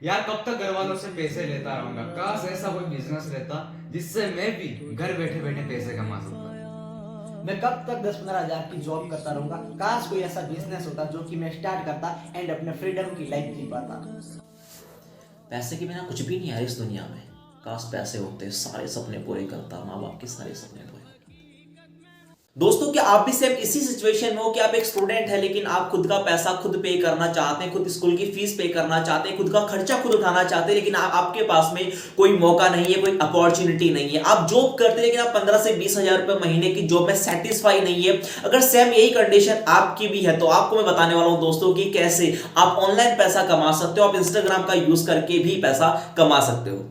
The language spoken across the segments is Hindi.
यार कब तक घर वालों से पैसे लेता रहूंगा। काश ऐसा कोई बिजनेस रहता जिससे मैं भी घर बैठे बैठे पैसे कमा सकता। मैं कब तक 10-15 हज़ार की जॉब करता रहूंगा। काश कोई ऐसा बिजनेस होता जो कि मैं स्टार्ट करता एंड अपने फ्रीडम की लाइफ जी पाता। पैसे के बिना कुछ भी नहीं है इस दुनिया में। काश पैसे होते, सारे सपने पूरे करता, माँ बाप के सारे सपने पूरे। दोस्तों, क्या आप भी सेम इसी सिचुएशन में हो कि आप एक स्टूडेंट है लेकिन आप खुद का पैसा खुद पे करना चाहते हैं, खुद स्कूल की फीस पे करना चाहते हैं, खुद का खर्चा खुद उठाना चाहते हैं, लेकिन आपके पास में कोई मौका नहीं है, कोई अपॉर्चुनिटी नहीं है। आप जॉब करते हैं लेकिन आप 15 से 20 हज़ार रुपए महीने की जॉब में सेटिस्फाई नहीं है। अगर सेम यही कंडीशन आपकी भी है तो आपको मैं बताने वाला हूं दोस्तों कि कैसे आप ऑनलाइन पैसा कमा सकते हो। आप इंस्टाग्राम का यूज करके भी पैसा कमा सकते हो।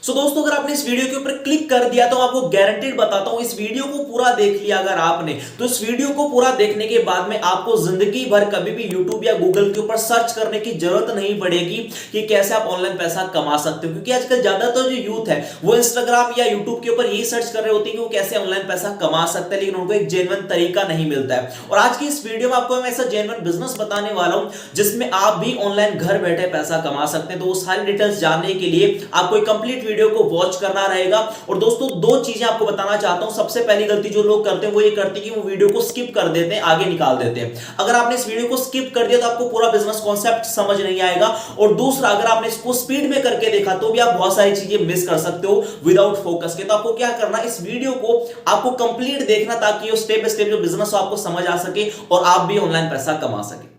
दोस्तों, अगर आपने इस वीडियो के ऊपर क्लिक कर दिया तो आपको गारंटीड बताता हूं, इस वीडियो को पूरा देख लिया अगर आपने, तो इस वीडियो को पूरा देखने के बाद में आपको जिंदगी भर कभी भी यूट्यूब या गूगल के ऊपर सर्च करने की जरूरत नहीं पड़ेगी कि कैसे आप ऑनलाइन पैसा कमा सकते हो। क्योंकि आजकल ज्यादातर जो यूथ है वो इंस्टाग्राम या यूट्यूब के ऊपर यही सर्च कर रहे होते हैं कि वो कैसे ऑनलाइन पैसा कमा सकते हैं, लेकिन उनको एक जेन्युइन तरीका नहीं मिलता है। और आज की इस वीडियो में आपको मैं ऐसा जेन्युइन बिजनेस बताने वाला हूं जिसमें आप भी ऑनलाइन घर बैठे पैसा कमा सकते हैं। तो वो सारी डिटेल्स जानने के लिए आपको कंप्लीट वीडियो को वॉच करना रहेगा। और दोस्तों, दो चीजें आपको बताना चाहता हूं। सबसे पहली गलती जो लोग करते हैं वो ये करते हैं कि वो वीडियो को स्किप कर देते हैं, आगे निकाल देते हैं। अगर आपने इस वीडियो को स्किप कर दिया तो आपको पूरा बिजनेस कॉन्सेप्ट समझ नहीं आएगा। और दूसरा, अगर आपने इसको स्पीड में करके देखा तो भी आप बहुत सारी चीजें मिस कर सकते हो विदाउट फोकस के। तो आपको क्या करना, इस वीडियो को आपको कंप्लीट देखना ताकि वो स्टेप बाय स्टेप जो बिजनेस हो आपको समझ आ सके और आप भी ऑनलाइन पैसा कमा सके।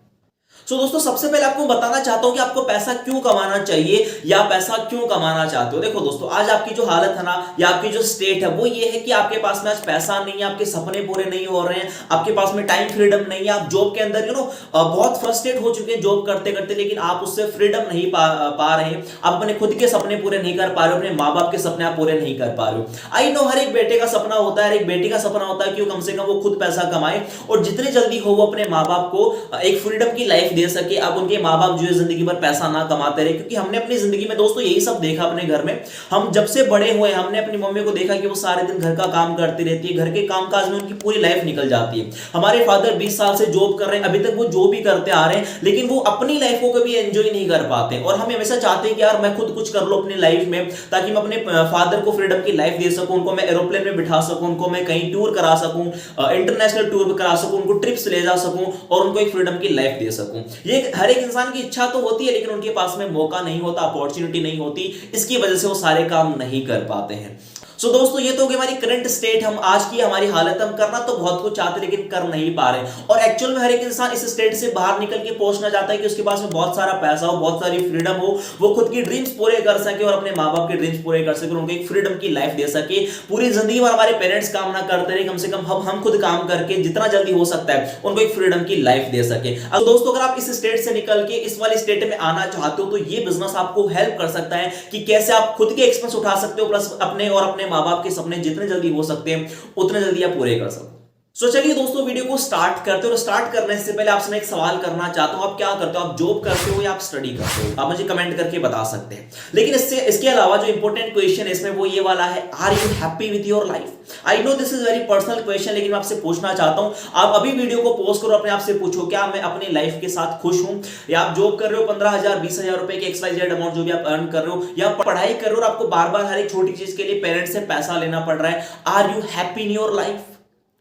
दोस्तों, सबसे पहले आपको बताना चाहता हूं कि आपको पैसा क्यों कमाना चाहिए या पैसा क्यों कमाना चाहते हो। देखो दोस्तों, आज आपकी जो हालत है ना या आपकी जो स्टेट है वो ये है कि आपके पास में आज पैसा नहीं है, आपके सपने पूरे नहीं हो रहे हैं, आपके पास में टाइम फ्रीडम नहीं है, आप जॉब के अंदर बहुत फ्रस्ट्रेट हो चुके हैं जॉब करते करते, लेकिन आप उससे फ्रीडम नहीं पा रहे हैं। आप अपने खुद के सपने पूरे नहीं कर पा रहे हो, अपने माँ बाप के सपने आप पूरे नहीं कर पा रहे हो। आई नो हर एक बेटे का सपना होता है, हर एक बेटी का सपना होता है कि वो कम से कम वो खुद पैसा कमाए और जितने जल्दी हो वो अपने माँ बाप को एक फ्रीडम की लाइफ दे सके। अब उनके माँ बाप जो है जिंदगी भर पैसा ना कमाते रहे, क्योंकि हमने अपनी जिंदगी में दोस्तों यही सब देखा अपने घर में। हम जब से बड़े हुए हमने अपनी मम्मी को देखा कि वो सारे दिन घर का काम करती रहती है, घर के कामकाज में उनकी पूरी लाइफ निकल जाती है। हमारे फादर 20 साल से जॉब कर रहे हैं, अभी तक वो जॉब भी करते आ रहे हैं, लेकिन वो अपनी लाइफ को कभी एंजॉय नहीं कर पाते। और हम हमेशा चाहते हैं कि यार मैं खुद कुछ कर लो अपनी लाइफ में, ताकि मैं अपने फादर को फ्रीडम की लाइफ दे सकूं, उनको मैं एरोप्लेन में बिठा सकूं, उनको मैं कहीं टूर करा सकूं, इंटरनेशनल टूर करा सकूं, उनको ट्रिप्स ले जा सकूं और उनको एक फ्रीडम की लाइफ दे सकूं। ये हर एक इंसान की इच्छा तो होती है, लेकिन उनके पास में मौका नहीं होता, अपॉर्चुनिटी नहीं होती, इसकी वजह से वो सारे काम नहीं कर पाते हैं। दोस्तों, ये तो होगी हमारी करंट स्टेट। हम आज की हमारी हालत, हम करना तो बहुत कुछ चाहते लेकिन कर नहीं पा रहे। और एक्चुअल में हर एक इंसान इस स्टेट से बाहर निकल के पहुंचना चाहता है कि उसके पास में बहुत सारा पैसा हो, बहुत सारी फ्रीडम हो, वो खुद की ड्रीम्स पूरे कर सके और अपने माँ बाप के ड्रीम्स पूरे कर सके, उनको एक फ्रीडम की लाइफ दे सके। पूरी जिंदगी भर हमारे पेरेंट्स काम ना करते रहे, कम से कम हम खुद काम करके जितना जल्दी हो सकता है उनको एक फ्रीडम की लाइफ दे सके। अब दोस्तों, अगर आप इस स्टेट से निकल के इस वाली स्टेट में आना चाहते हो तो ये बिजनेस आपको हेल्प कर सकता है कि कैसे आप खुद के एक्सपेंस उठा सकते हो, प्लस अपने और अपने माँ बाप के सपने जितने जल्दी हो सकते हैं उतने जल्दी आप पूरे कर सकते हो। चलिए दोस्तों, वीडियो को स्टार्ट करते हो। और स्टार्ट करने से पहले आपसे मैं एक सवाल करना चाहता हूं, आप क्या करते हो? आप जॉब करते हो या आप स्टडी करते हो? आप मुझे कमेंट करके बता सकते हैं। लेकिन इसके अलावा जो इंपॉर्टेंट क्वेश्चन है इसमें वो ये वाला है, are you happy with your life? I know this is very personal question, लेकिन मैं आपसे पूछना चाहता हूं, आप अभी वीडियो को पॉज करो, अपने आप से पूछो, क्या मैं अपनी लाइफ के साथ खुश हूं? या आप जॉब कर रहे हो 15,000 20,000 रुपए के XYZ अमाउंट जो भी आप अर्न कर रहे हो, या पढ़ाई कर रहे हो और आपको बार बार हर एक छोटी चीज के लिए पेरेंट्स से पैसा लेना पड़ रहा है, are you happy in your life?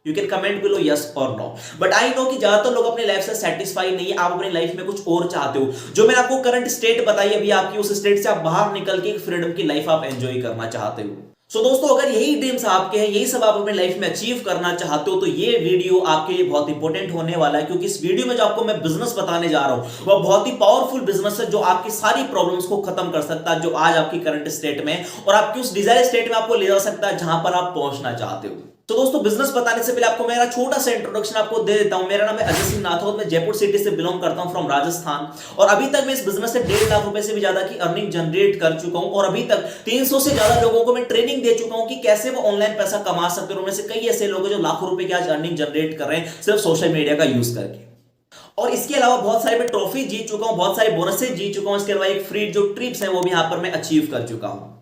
You can comment below yes और नो। बट आई नो कि ज्यादातर लोग अपनी लाइफ से सेटिस्फाई नहीं है, आप अपनी लाइफ में कुछ और चाहते हो। जो मैंने आपको करंट स्टेट बताई अभी, आपकी उस स्टेट से आप बाहर निकल के फ्रीडम की लाइफ आप एंजॉय करना चाहते हो। दोस्तों, अगर यही ड्रीम्स आपके हैं, यही सब आप अपनी लाइफ में अचीव करना चाहते हो, तो ये वीडियो आपके लिए बहुत इंपॉर्टेंट होने वाला है। क्योंकि इस वीडियो में जो आपको मैं बिजनेस बताने जा रहा हूं वह बहुत ही पावरफुल बिजनेस है जो आपकी सारी प्रॉब्लम्स को खत्म कर सकता है जो आज आपकी करंट स्टेट में, और आपकी उस डिजायर स्टेट में आपको ले जा सकता है जहां पर आप पहुंचना चाहते हो। दोस्तों, बिजनेस बताने से पहले आपको मेरा छोटा सा इंट्रोडक्शन आपको दे देता हूं। मेरा नाम है अजय सिंह नाथौत, मैं जयपुर सिटी से बिलोंग करता हूं, फ्रॉम राजस्थान। और अभी तक मैं इस बिजनेस से 1.5 लाख रुपए से भी ज्यादा की अर्निंग जनरेट कर चुका हूं। और अभी तक 300 से ज्यादा लोगों को मैं ट्रेनिंग दे चुका हूं कि कैसे वो ऑनलाइन पैसा कमा सकते हैं। उनमें से कई ऐसे लोग हैं जो लाखों रुपए की आज अर्निंग जनरेट कर रहे हैं सिर्फ सोशल मीडिया का यूज करके। और इसके अलावा बहुत सारे मैं ट्रॉफी जीत चुका हूं, बहुत सारे बोनसेस जीत चुका हूं। इसके अलावा एक फ्री जो ट्रिप्स है वो भी यहां पर मैं अचीव कर चुका हूं।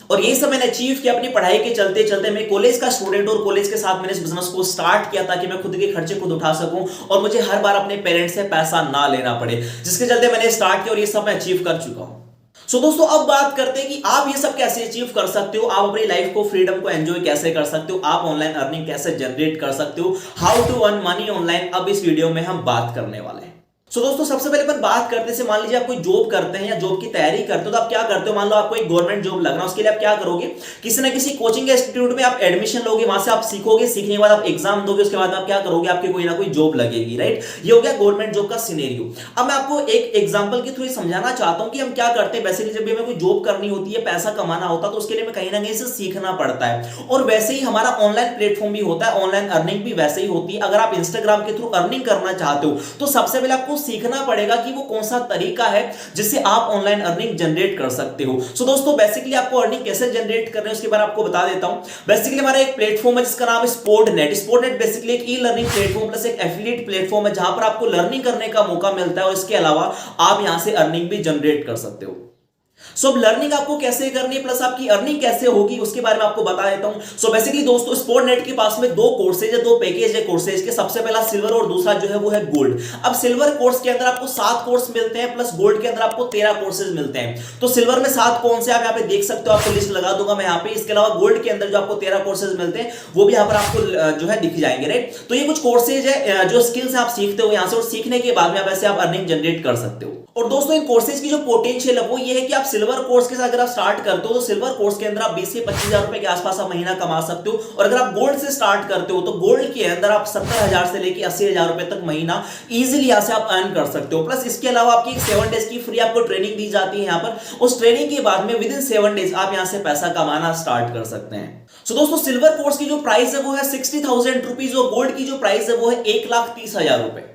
और ये सब मैंने अचीव किया अपनी पढ़ाई के चलते चलते। मैं कॉलेज का स्टूडेंट और कॉलेज के साथ मैंने इस बिजनेस को स्टार्ट किया ताकि मैं खुद के खर्चे खुद उठा सकूं और मुझे हर बार अपने पेरेंट्स से पैसा ना लेना पड़े, जिसके चलते मैंने स्टार्ट किया और ये सब मैं अचीव कर चुका हूं। दोस्तों अब बात करते हैं कि आप ये सब कैसे अचीव कर सकते हो, आप अपनी लाइफ को, फ्रीडम को एंजॉय कैसे कर सकते हो, आप ऑनलाइन अर्निंग कैसे जनरेट कर सकते हो, how to earn money online. अब इस वीडियो में हम बात करने वाले हैं। दोस्तों सबसे पहले अपन बात करते हैं, मान लीजिए आप कोई जॉब करते हैं या जॉब की तैयारी करते हो, तो आप क्या करते हो, मान लो आपको एक गवर्नमेंट जॉब लगना है, उसके लिए आप क्या करोगे, किसी ना किसी कोचिंग इंस्टीट्यूट में आप एडमिशन लोगे, वहां से आप सीखोगे, सीखने के बाद आप एग्जाम दोगे, उसके बाद आप क्या करोगे, आपकी कोई ना कोई जॉब लगेगी, राइट। ये हो गया गवर्नमेंट जॉब का सिनेरियो। अब मैं आपको एक एग्जाम्पल के थ्रू समझाना चाहता हूं कि हम क्या करते हैं। बेसिकली जब भी हमें कोई जॉब करनी होती है, पैसा कमाना होता है, तो उसके लिए हमें कहीं ना कहीं से सीखना पड़ता है। और वैसे ही हमारा ऑनलाइन प्लेटफॉर्म भी होता है, ऑनलाइन अर्निंग भी वैसे ही होती है। अगर आप इंस्टाग्राम के थ्रू अर्निंग करना चाहते हो, तो सबसे पहले आपको सीखना पड़ेगा कि वो कौन सा तरीका है जिससे आप ऑनलाइन अर्निंग जनरेट कर सकते हो। दोस्तों बेसिकली आपको अर्निंग कैसे जनरेट करनी है उसके बारे में आपको बता देता हूं। बेसिकली हमारा एक प्लेटफॉर्म है जिसका नाम है स्पोर्टनेट। स्पोर्टनेट बेसिकली एक ई लर्निंग प्लेटफॉर्म प्लस एक एफिलिएट प्लेटफॉर्म है, जहां पर आपको लर्निंग करने का मौका मिलता है और इसके अलावा आप यहां से अर्निंग भी जनरेट कर सकते हो। अब लर्निंग आपको कैसे करनी है प्लस आपकी अर्निंग कैसे होगी उसके बारे में आपको बता देता हूं। बेसिकली दोस्तों स्पोर्टनेट के पास में दो कोर्सेज है, दो पैकेज है कोर्सेज के। सबसे पहला सिल्वर और दूसरा जो है वो है गोल्ड। अब सिल्वर कोर्स के अंदर आपको 7 कोर्स मिलते हैं, प्लस गोल्ड के अंदर आपको 13 कोर्सेज मिलते हैं। तो सिल्वर में 7 कौन से आप यहाँ पे देख सकते हो, आपको लिस्ट लगा दूंगा मैं यहाँ पे। इसके अलावा गोल्ड के अंदर जो आपको 13 कोर्सेज मिलते हैं वो भी यहाँ पर आपको जो है दिख जाएंगे, राइट। तो ये कुछ कोर्सेज है जो स्किल्स आप सीखते हो यहाँ से, और सीखने के बाद में आप ऐसे आप अर्निंग जनरेट कर सकते हो। और दोस्तों इन कोर्सेज की जो पोटेंशियल है वो ये है कि आप सिल्वर कोर्स के साथ अगर आप स्टार्ट करते हो तो सिल्वर कोर्स के अंदर आप 20 से 25,000 रुपए के आसपास आप महीना कमा सकते हो। और अगर आप गोल्ड से स्टार्ट करते हो तो गोल्ड के अंदर आप 70,000 से लेके 80,000 रुपए तक महीना इजीली यहां से आप अर्न कर सकते हो। प्लस इसके अलावा आपकी 7 डेज की फ्री आपको ट्रेनिंग दी जाती है यहाँ पर। उस ट्रेनिंग के बाद में विद इन 7 डेज आप यहां से पैसा कमाना स्टार्ट कर सकते हैं। दोस्तों सिल्वर कोर्स की जो प्राइस है वो है 60,000 रुपीज और गोल्ड की जो प्राइस है वो है 1,30,000 रुपए।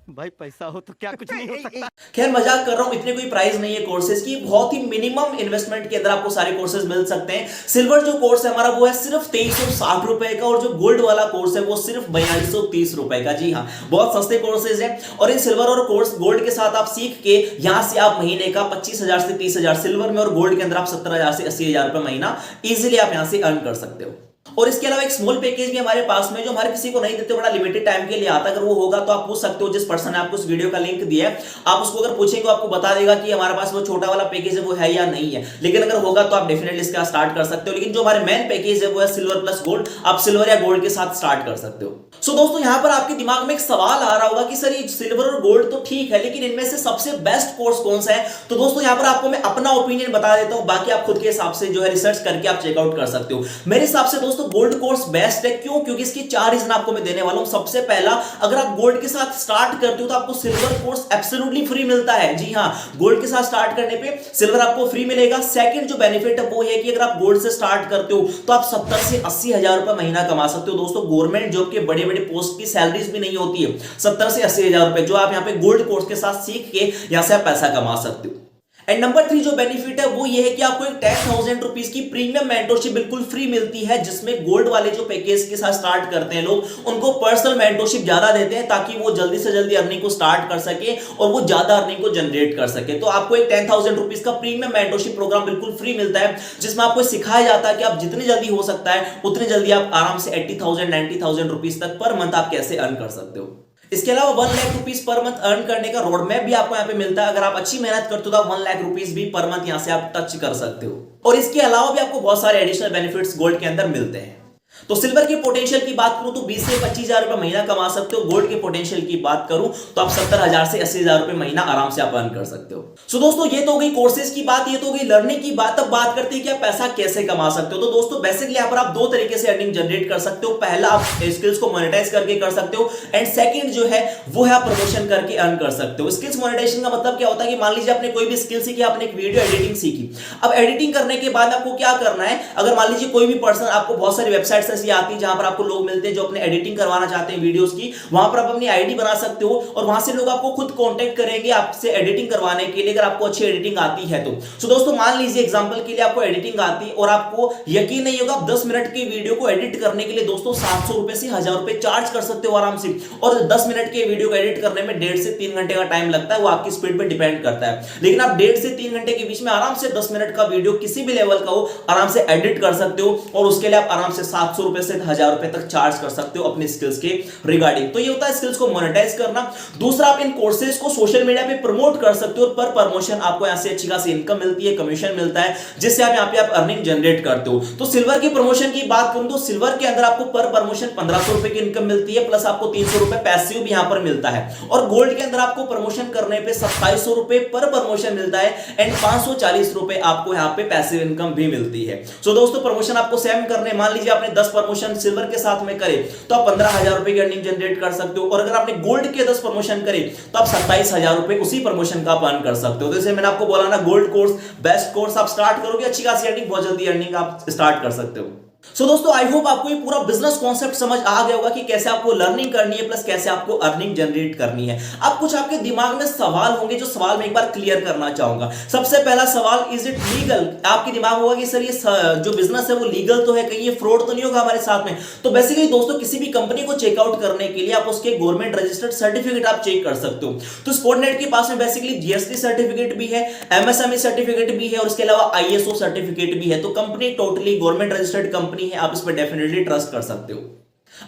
भाई पैसा हो तो क्या कुछ नहीं हो सकता। खैर मजाक कर रहा हूं, इतने कोई प्राइस नहीं है कोर्सेज की। बहुत ही मिनिमम इन्वेस्टमेंट के अंदर आपको सारे कोर्सेज मिल सकते हैं। सिल्वर जो कोर्स है हमारा वो है सिर्फ 2360 रुपए का, और जो गोल्ड वाला कोर्स है वो सिर्फ 4230 रुपए का। जी हाँ, बहुत सस्ते कोर्सेज हैं। और इन सिल्वर और कोर्स गोल्ड के साथ आप सीख के यहां से आप महीने का 25,000 से 30,000 सिल्वर में, और गोल्ड के अंदर आप 70,000 से 80,000 रुपए महीना इजिली आप यहां से अर्न कर सकते हो। और इसके अलावा एक स्मॉल पैकेज भी हमारे पास में जो हमारे किसी को नहीं देते, बड़ा लिमिटेड टाइम के लिए आता है। अगर वो होगा तो आप पूछ सकते हो, जिस पर्सन ने आपको इस वीडियो का लिंक दिया है आप उसको अगर पूछेंगे आपको बता देगा कि हमारे पास वो छोटा वाला पैकेज है वो है या नहीं है। लेकिन अगर होगा तो आप डेफिनेटली इसका स्टार्ट कर सकते हो। लेकिन जो हमारे मेन पैकेज है वो है सिल्वर प्लस गोल्ड, आप सिल्वर या गोल्ड के साथ स्टार्ट कर सकते हो। दोस्तों यहां पर आपके दिमाग में एक सवाल आ रहा होगा कि सर ये सिल्वर और गोल्ड तो ठीक है, लेकिन इनमें से सबसे बेस्ट कोर्स कौन सा है। तो दोस्तों यहां पर आपको मैं अपना ओपिनियन बता देता हूं, बाकी आप खुद के हिसाब से जो है रिसर्च करके आप चेकआउट कर सकते हो। मेरे हिसाब से दोस्तों गोल्ड कोर्स बेस्ट है। क्यों? क्योंकि इसकी 4 रीजन आपको मैं देने वाला हूं। सबसे पहला, अगर आप गोल्ड के साथ स्टार्ट करते हो तो आपको सिल्वर कोर्स एब्सोल्युटली फ्री मिलता है। जी हां, गोल्ड के साथ स्टार्ट करने पे सिल्वर आपको फ्री मिलेगा। सेकंड जो बेनिफिट है वो है कि अगर आप गोल्ड से स्टार्ट करते हो तो आप 70 से 80,000 रुपए महीना कमा सकते हो। दोस्तों गवर्नमेंट जॉब के बड़े बड़े पोस्ट की सैलरीज भी नहीं होती है 70 से 80,000 रुपए, जो आप यहां पे गोल्ड कोर्स के साथ सीख के यहां से आप पैसा कमा सकते हो। एंड नंबर 3 जो बेनिफिट है वो ये है कि आपको एक 10,000 रुपीज की प्रीमियम मेंटरशिप बिल्कुल फ्री मिलती है, जिसमें गोल्ड वाले जो पैकेज के साथ स्टार्ट करते हैं लोग उनको पर्सनल मेंटरशिप ज्यादा देते हैं ताकि वो जल्दी से जल्दी अर्निंग को स्टार्ट कर सके और वो ज्यादा अर्निंग को जनरेट कर सके। तो आपको एक 10,000 रुपीज का प्रीमियम मेंटरशिप प्रोग्राम बिल्कुल फ्री मिलता है, जिसमें आपको सिखाया जाता है कि आप जितनी जल्दी हो सकता है उतनी जल्दी आप आराम से 80,000 90,000 रुपीज तक पर मंथ आप कैसे अर्न कर सकते हो। इसके अलावा 1 lakh rupees per month earn करने का रोड मैप भी आपको यहाँ पे मिलता है। अगर आप अच्छी मेहनत करते हो तो आप 1 लाख रुपीस भी पर मंथ यहाँ से आप टच कर सकते हो। और इसके अलावा भी आपको बहुत सारे एडिशनल बेनिफिट्स गोल्ड के अंदर मिलते हैं। तो सिल्वर के पोटेंशियल की बात करूं तो 20 से 25,000 रुपए महीना कमा सकते हो। गोल्ड के पोटेंशियल की बात करूं तो आप 70,000 से 80,000 रुपए महीना आराम से आप अर्न कर सकते हो। दोस्तों ये तो हो गई कोर्सेज की बात, ये तो हो गई लर्निंग की बात। अब बात करते हैं कि आप पैसा कैसे कमा सकते हो। तो दोस्तों बेसिकली यहां पर आप 2 तरीके से अर्निंग जनरेट कर सकते हो। पहला आप स्किल्स को मोनेटाइज करके कर सकते हो, एंड सेकंड जो है वो है आप प्रमोशन करके अर्न कर सकते हो। स्किल्स मोनेटाइजेशन का मतलब क्या होता है कि मान लीजिए आपने कोई भी स्किल सीखी, आपने एक वीडियो एडिटिंग सीखी। अब एडिटिंग करने के बाद आपको क्या करना है, अगर मान लीजिए कोई भी पर्सन, आपको बहुत सारी वेबसाइट्स ऐसी आती है जहां पर आपको लोग मिलते हैं जो अपने एडिटिंग करवाना चाहते हैं वीडियोस की, वहां पर आप अपनी आईडी बना सकते हो और वहां से लोग आपको खुद कांटेक्ट करेंगे आपसे एडिटिंग करवाने के लिए, अगर आपको अच्छी एडिटिंग आती है तो दोस्तों मान लीजिए एग्जांपल के लिए आपको एडिटिंग आती है और आपको यकीन नहीं होगा, आप 10 मिनट की वीडियो को एडिट करने के लिए दोस्तों 700 रुपए से 1000 रुपए चार्ज कर सकते हो आराम से। और 10 मिनट के वीडियो को एडिट करने में 1.5 से 3 घंटे का टाइम लगता है, वो आपकी स्पीड पे डिपेंड करता है। लेकिन आप 1.5 से 3 घंटे के बीच में आराम से 10 मिनट का वीडियो किसी भी लेवल का हो आराम से एडिट कर सकते हो, और उसके लिए आप आराम से 700 रुपए से 1000 रुपए तक चार्ज कर सकते हो अपने स्किल्स के रिगार्डिंग। तो ये होता है स्किल्स को मोनेटाइज करना। दूसरा, आप इन कोर्सेज को सोशल मीडिया पे प्रमोट कर सकते हो और पर प्रमोशन आपको यहां से अच्छी खासी इनकम मिलती है, कमीशन मिलता है, जिससे आप यहां पे आप अर्निंग जनरेट करते हो। तो सिल्वर की प्रमोशन की बात करूं तो सिल्वर के अंदर आपको पर प्रमोशन 1500 रुपए की इनकम मिलती है, प्लस आपको 300 रुपए पैसिव भी यहां पर मिलता है। और गोल्ड के अंदर आपको प्रमोशन करने पे 2700 रुपए पर प्रमोशन मिलता है एंड 540 रुपए आपको यहां पे पैसिव इनकम भी मिलती है। सो दोस्तों, प्रमोशन आपको सेम करने, मान लीजिए आपने 10 प्रमोशन सिल्वर के साथ में करे तो आप 15,000 रुपए की अर्निंग जनरेट कर सकते हो, और अगर आपने गोल्ड के 10 प्रमोशन करे तो आप 27,000 रुपए उसी प्रमोशन का आप अर्न कर सकते हो। तो जैसे मैंने आपको बोला ना, गोल्ड कोर्स बेस्ट कोर्स आप स्टार्ट करोगे, अच्छी खासी अर्निंग, बहुत जल्दी अर्निंग आप स्टार्ट कर सकते हो। सो दोस्तों, आई होप आपको ये पूरा बिजनेस कॉन्सेप्ट समझ आ गया होगा कि कैसे आपको लर्निंग करनी है, प्लस कैसे आपको अर्निंग जनरेट करनी है। अब कुछ आपके दिमाग में सवाल होंगे, जो सवाल मैं एक बार क्लियर करना चाहूंगा। सबसे पहला सवाल, इज इट लीगल? आपके दिमाग में होगा कि सर ये जो बिजनेस है वो लीगल तो है, कहीं ये फ्रॉड तो नहीं होगा हमारे साथ में? तो बेसिकली दोस्तों, किसी भी कंपनी को चेकआउट करने के लिए आप उसके गवर्नमेंट रजिस्टर्ड सर्टिफिकेट आप चेक कर सकते हो। तो स्पॉटनेट के पास में बेसिकली जीएसटी सर्टिफिकेट भी है, एमएसएमई सर्टिफिकेट भी है, और इसके अलावा आईएसओ सर्टिफिकेट भी है। तो company totally government registered company है, आप इस पर डेफिनेटली ट्रस्ट कर सकते हो।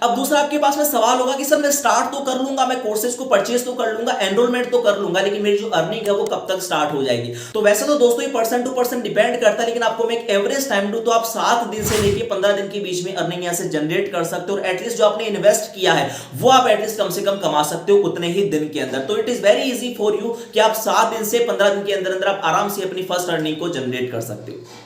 अब दूसरा आपके पास में सवाल होगा कि सर मैं स्टार्ट तो कर लूंगा, मैं कोर्सेज को परचेज तो कर लूंगा, एनरोलमेंट तो कर लूंगा, लेकिन मेरी जो अर्निंग है वो कब तक स्टार्ट हो जाएगी? तो वैसे तो दोस्तों ये पर्सन टू पर्सन डिपेंड करता है, लेकिन आपको मैं एक एवरेज टाइम दूं तो आप 7 दिन से लेके 15 दिन के बीच में अर्निंग यहां से जनरेट कर सकते हो, और एटलीस्ट जो आपने इन्वेस्ट किया है वो आप एटलीस्ट कम से कम कमा सकते हो उतने ही दिन के अंदर। तो it is very easy for you कि आप 7 दिन से 15 दिन के अंदर अंदर आप आराम से अपनी फर्स्ट अर्निंग को जनरेट कर सकते हो।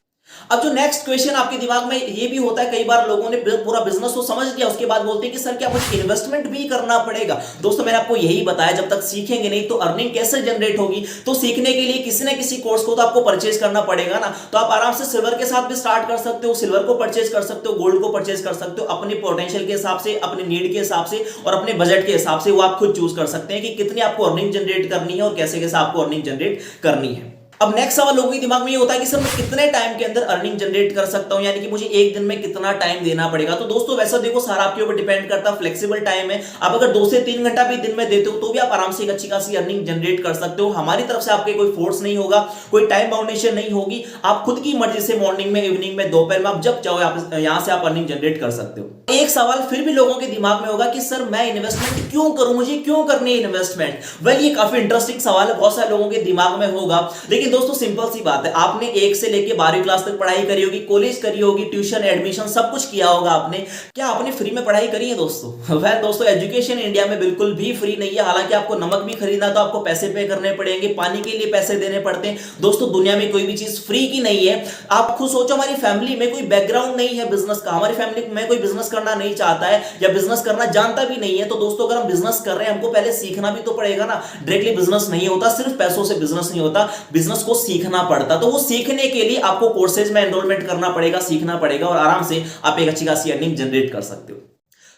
अब जो नेक्स्ट क्वेश्चन आपके दिमाग में ये भी होता है, कई बार लोगों ने पूरा बिजनेस तो समझ लिया, उसके बाद बोलते हैं कि सर क्या मुझे इन्वेस्टमेंट भी करना पड़ेगा? दोस्तों, मैंने आपको यही बताया, जब तक सीखेंगे नहीं तो अर्निंग कैसे जनरेट होगी? तो सीखने के लिए किसी ना किसी कोर्स को तो आपको परचेज करना पड़ेगा ना। तो आप आराम से सिल्वर के साथ भी स्टार्ट कर सकते हो, सिल्वर को परचेज कर सकते हो, गोल्ड को परचेज कर सकते हो, अपने पोटेंशियल के हिसाब से, अपने नीड के हिसाब से और अपने बजट के हिसाब से। वो आप खुद चूज कर सकते हैं कि कितनी आपको अर्निंग जनरेट करनी है और कैसे कैसे आपको अर्निंग जनरेट करनी है। अब नेक्स्ट सवाल लोगों के दिमाग में ये होता है कि सर मैं कितने टाइम के अंदर अर्निंग जनरेट कर सकता हूं, यानी कि मुझे एक दिन में कितना टाइम देना पड़ेगा? तो दोस्तों वैसा देखो, सारा आपके ऊपर डिपेंड करता है, फ्लेक्सिबल टाइम है। आप अगर 2 से 3 घंटा भी दिन में देते हो तो भी आप आराम से एक अच्छी खासी अर्निंग जनरेट कर सकते हो। हमारी तरफ से आपके कोई फोर्स नहीं होगा, कोई टाइम बाउंडेशन नहीं होगी, आप खुद की मर्जी से मॉर्निंग में, इवनिंग में, दोपहर में, आप जब चाहो आप यहां से आप अर्निंग जनरेट कर सकते हो। एक सवाल फिर भी लोगों के दिमाग में होगा कि सर मैं इन्वेस्टमेंट क्यों करूं, मुझे क्यों करनी है इन्वेस्टमेंट? वेल, ये काफी इंटरेस्टिंग सवाल है, बहुत सारे लोगों के दिमाग में होगा। लेकिन दोस्तों सिंपल सी बात है, आपने 1 से लेके 12वीं क्लास तक पढ़ाई करी होगी, कॉलेज करी होगी, ट्यूशन, एडमिशन सब कुछ किया होगा आपने। क्या आपने फ्री में पढ़ाई करी है दोस्तों? वेल दोस्तों, एजुकेशन इंडिया में बिल्कुल भी फ्री नहीं है। हालांकि आपको नमक भी खरीदना तो आपको पैसे पे करने पड़ेंगे, पानी के लिए पैसे देने पड़ते हैं। दोस्तों दुनिया में कोई भी चीज फ्री की नहीं है। आप खुद सोचो, हमारी फैमिली में कोई बैकग्राउंड नहीं है बिजनेस का, हमारी फैमिली में कोई बिजनेस करना नहीं चाहता है या बिजनेस करना जानता भी नहीं है। तो दोस्तों अगर हम बिजनेस कर रहे हैं, हमको पहले सीखना भी तो पड़ेगा ना। डायरेक्टली बिजनेस नहीं होता, सिर्फ पैसों से बिजनेस नहीं होता, बिजनेस को सीखना पड़ता। तो वो सीखने के लिए आपको कोर्सेज में एनरोलमेंट करना पड़ेगा, सीखना पड़ेगा, और आराम से आप एक अच्छी खासी अर्निंग जनरेट कर सकते हो।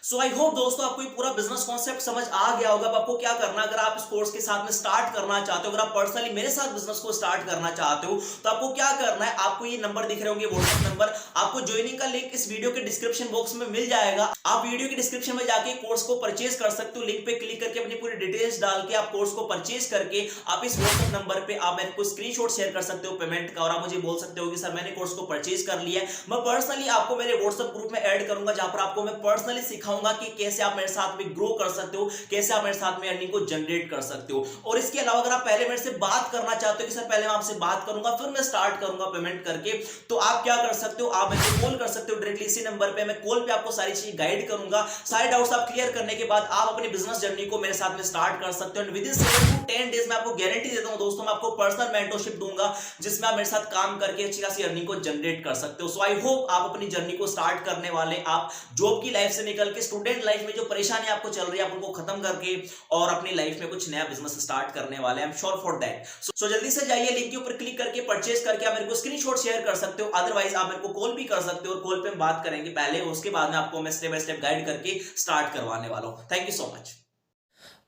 सो आई होप दोस्तों आपको ये पूरा बिजनेस कॉन्सेप्ट समझ आ गया होगा। अब आपको क्या करना, अगर आप इस कोर्स के साथ में स्टार्ट करना चाहते हो, अगर आप पर्सनली मेरे साथ बिजनेस को स्टार्ट करना चाहते हो, तो आपको क्या करना है, आपको ये नंबर दिख रहे होंगे, व्हाट्सएप नंबर, आपको ज्वाइनिंग का लिंक इस वीडियो के डिस्क्रिप्शन बॉक्स में मिल जाएगा। आप वीडियो के डिस्क्रिप्शन में जाके कोर्स को परचेज कर सकते हो, लिंक पे क्लिक करके अपनी पूरी डिटेल्स डाल के आप कोर्स को परचेज करके आप इस व्हाट्सएप नंबर पे आप मेरे को स्क्रीनशॉट शेयर कर सकते हो पेमेंट का, और आप मुझे बोल सकते हो कि सर मैंने कोर्स को परचेज कर लिया है। मैं पर्सनली आपको मेरे व्हाट्सएप ग्रुप में ऐड करूंगा, जहां पर आपको मैं पर्सनली सिखाऊंगा कि कैसे मेरे साथ में ग्रो कर सकते हो, कैसे आप मेरे साथ में अर्निंग को जनरेट कर सकते हो। और इसके अलावा अगर आप पहले मेरे से बात करना चाहते हो कि सर पहले मैं आपसे बात करूंगा फिर मैं स्टार्ट करूंगा पेमेंट करके, तो आप क्या कर सकते हो, आप मेरे को कॉल कर सकते हो डायरेक्टली इसी नंबर पे। मैं कॉल पे आपको सारी चीज गाइड करूंगा। सारे डाउट्स आप क्लियर करने के बाद आप अपनी बिजनेस जर्नी को मेरे साथ में स्टार्ट कर सकते हो। विद इन 7 to 10 डेज में आपको गारंटी देता हूं दोस्तों, मैं आपको पर्सनल मेंटरशिप दूंगा, जिसमें आप मेरे साथ काम करके अच्छी खासी अर्निंग को जनरेट कर सकते हो। सो आई होप आप अपनी जर्नी को स्टार्ट करने वाले, आप जॉब की लाइफ से निकल के स्टूडेंट लाइफ में जो परेशानी आपको चल रही है, आप उनको खत्म करके और अपनी लाइफ में कुछ नया बिजनेस स्टार्ट करने वाले हैं। I am sure for that. So जल्दी से जाइए, लिंक के ऊपर क्लिक करके परचेज करके आप मेरे को स्क्रीनशॉट शेयर कर सकते हो। अदरवाइज आप मेरे को कॉल भी कर सकते हो, और कॉल पे हम बात करेंगे पहले, उसके बाद में आपको मैं स्टेप बाय स्टेप गाइड करके स्टार्ट करवाने वाला हूं। Thank you so much.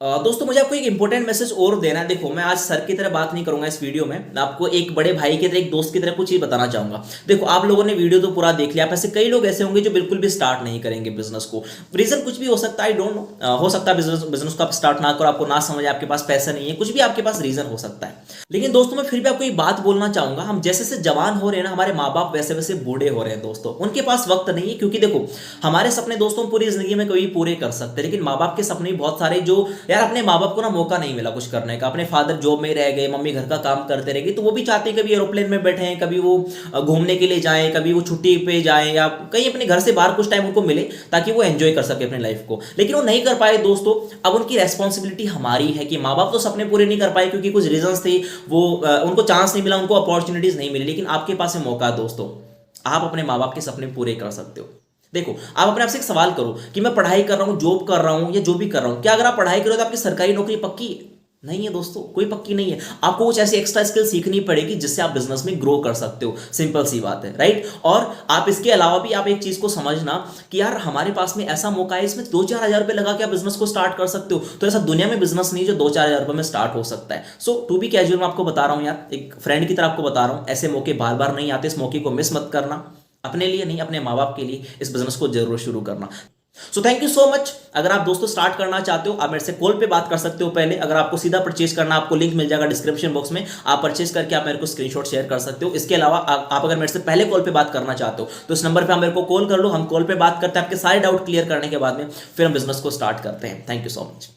दोस्तों मुझे आपको एक इंपॉर्टेंट मैसेज और देना है। देखो मैं आज सर की तरह बात नहीं करूंगा इस वीडियो में, मैं आपको एक बड़े भाई की तरह, एक दोस्त की तरह कुछ चीज बताना चाहूंगा। देखो आप लोगों ने वीडियो तो पूरा देख लिया, आप ऐसे कई लोग ऐसे होंगे जो बिल्कुल भी स्टार्ट नहीं करेंगे बिजनेस को। रीजन कुछ भी हो सकता है, आई डोंट नो, हो सकता है बिजनेस को आप स्टार्ट ना करो, आपको ना समझ, आपके पास पैसा नहीं है, कुछ भी आपके पास रीजन हो सकता है। लेकिन दोस्तों मैं फिर भी आपको एक बात बोलना चाहूंगा, हम जैसे जैसे जवान हो रहे हैं ना, हमारे माँ बाप वैसे वैसे बूढ़े हो रहे हैं दोस्तों, उनके पास वक्त नहीं है। क्योंकि देखो हमारे सपने दोस्तों पूरी जिंदगी में कभी पूरे कर सकते हैं, लेकिन माँ बाप के सपने बहुत सारे, जो यार अपने माँ बाप को ना मौका नहीं मिला कुछ करने का, अपने फादर जॉब में रह गए, मम्मी घर का काम करते रह गई, तो वो भी चाहते हैं कभी एरोप्लेन में बैठे हैं, कभी वो घूमने के लिए जाएं, कभी वो छुट्टी पे जाएं, या कहीं अपने घर से बाहर कुछ टाइम उनको मिले ताकि वो एंजॉय कर सके अपनी लाइफ को। लेकिन वो नहीं कर पाए दोस्तों। अब उनकी रेस्पॉन्सिबिलिटी हमारी है कि माँ बाप तो सपने पूरे नहीं कर पाए क्योंकि कुछ रीजंस थे, वो उनको चांस नहीं मिला, उनको अपॉर्चुनिटीज नहीं मिली, लेकिन आपके पास है मौका दोस्तों, आप अपने माँ बाप के सपने पूरे कर सकते हो। देखो आप अपने आप से एक सवाल करो कि मैं पढ़ाई कर रहा हूं, जॉब कर रहा हूं या जो भी कर रहा हूं, क्या अगर आप पढ़ाई करो तो आपकी सरकारी नौकरी पक्की है? नहीं है दोस्तों, कोई पक्की नहीं है। आपको कुछ ऐसी एक्स्ट्रा स्किल सीखनी पड़ेगी जिससे आप बिजनेस में ग्रो कर सकते हो, सिंपल सी बात है, राइट। और आप इसके अलावा भी आप एक चीज को समझना कि यार हमारे पास में ऐसा मौका है, इसमें 2-4 हज़ार रुपए लगा के आप बिजनेस को स्टार्ट कर सकते हो। तो ऐसा दुनिया में बिजनेस नहीं जो 2-4 हज़ार रुपए में स्टार्ट हो सकता है। सो टू बी कैजुअल मैं आपको बता रहा हूँ यार, एक फ्रेंड की तरह आपको बता रहा हूँ, ऐसे मौके बार बार नहीं आते, इस मौके को मिस मत करना। अपने लिए नहीं, अपने माँ बाप के लिए इस बिजनेस को जरूर शुरू करना। So thank you so much. अगर आप दोस्तों स्टार्ट करना चाहते हो, आप मेरे से कॉल पे बात कर सकते हो पहले। अगर आपको सीधा परचेज करना, आपको लिंक मिल जाएगा डिस्क्रिप्शन बॉक्स में, आप परचेज करके आप मेरे को स्क्रीनशॉट शेयर कर सकते हो। इसके अलावा आप अगर मेरे से पहले कॉल पे बात करना चाहते हो तो इस नंबर पे आप मेरे को कॉल कर लो, हम कॉल पे बात करते हैं, आपके सारे डाउट क्लियर करने के बाद में फिर हम बिजनेस को स्टार्ट करते हैं। Thank you so much.